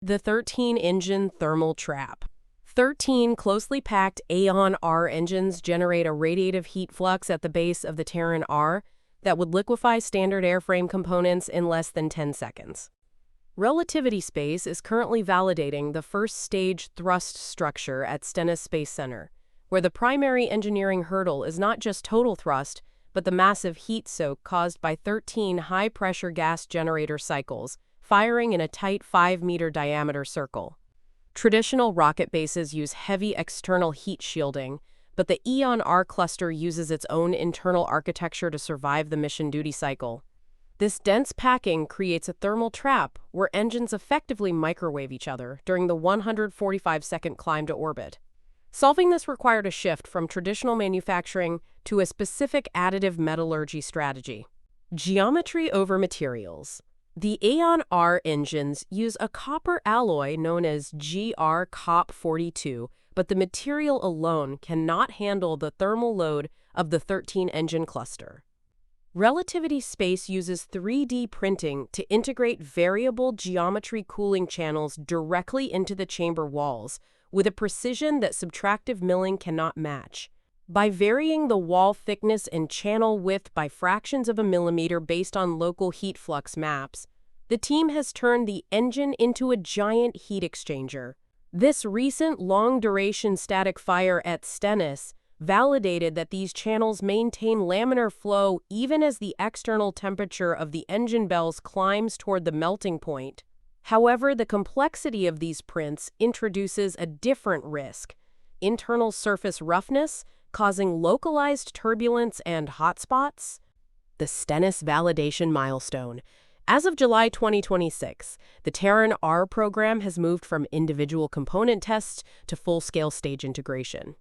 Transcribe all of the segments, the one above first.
The 13-engine thermal trap. 13 closely packed Aeon R engines generate a radiative heat flux at the base of the Terran R that would liquefy standard airframe components in less than 10 seconds. Relativity Space is currently validating the first-stage thrust structure at Stennis Space Center, where the primary engineering hurdle is not just total thrust, but the massive heat soak caused by 13 high-pressure gas generator cycles firing in a tight 5-meter diameter circle. Traditional rocket bases use heavy external heat shielding, but the Aeon R cluster uses its own internal architecture to survive the mission duty cycle. This dense packing creates a thermal trap where engines effectively microwave each other during the 145-second climb to orbit. Solving this required a shift from traditional manufacturing to a specific additive metallurgy strategy. Geometry over materials. The Aeon R engines use a copper alloy known as GR COP42, but the material alone cannot handle the thermal load of the 13-engine cluster. Relativity Space uses 3D printing to integrate variable geometry cooling channels directly into the chamber walls, with a precision that subtractive milling cannot match. By varying the wall thickness and channel width by fractions of a millimeter based on local heat flux maps, the team has turned the engine into a giant heat exchanger. This recent long-duration static fire at Stennis validated that these channels maintain laminar flow even as the external temperature of the engine bells climbs toward the melting point. However, the complexity of these prints introduces a different risk: internal surface roughness, causing localized turbulence and hotspots. The Stennis validation milestone. As of July 2026, the Terran R program has moved from individual component tests to full-scale stage integration.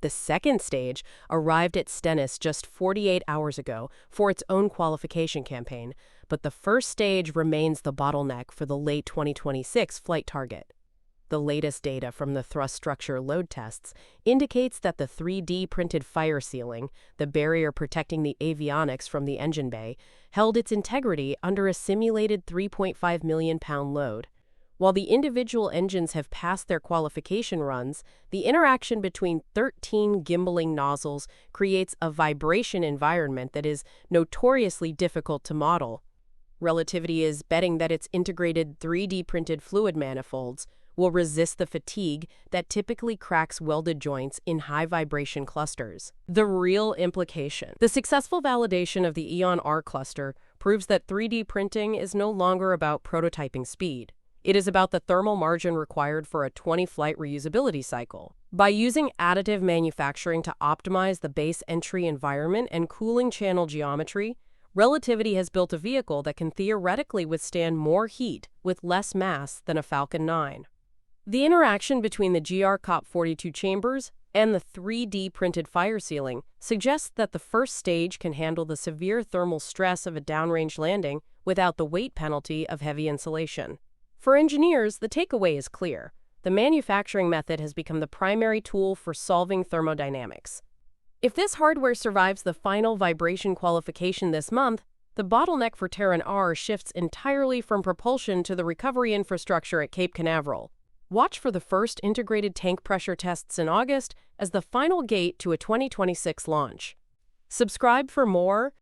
The second stage arrived at Stennis just 48 hours ago for its own qualification campaign, but the first stage remains the bottleneck for the late 2026 flight target. The latest data from the thrust structure load tests indicates that the 3D printed fire sealing, the barrier protecting the avionics from the engine bay, held its integrity under a simulated 3.5 million pound load. While the individual engines have passed their qualification runs, the interaction between 13 gimbaling nozzles creates a vibration environment that is notoriously difficult to model. Relativity is betting that its integrated 3D printed fluid manifolds will resist the fatigue that typically cracks welded joints in high vibration clusters. The real implication. The successful validation of the Aeon R cluster proves that 3D printing is no longer about prototyping speed. It is about the thermal margin required for a 20-flight reusability cycle. By using additive manufacturing to optimize the base entry environment and cooling channel geometry, Relativity has built a vehicle that can theoretically withstand more heat with less mass than a Falcon 9. The interaction between the GR COP42 chambers and the 3D printed fire sealing suggests that the first stage can handle the severe thermal stress of a downrange landing without the weight penalty of heavy insulation. For engineers, the takeaway is clear. The manufacturing method has become the primary tool for solving thermodynamics. If this hardware survives the final vibration qualification this month, the bottleneck for Terran R shifts entirely from propulsion to the recovery infrastructure at Cape Canaveral. Watch for the first integrated tank pressure tests in August as the final gate to a 2026 launch. Subscribe for more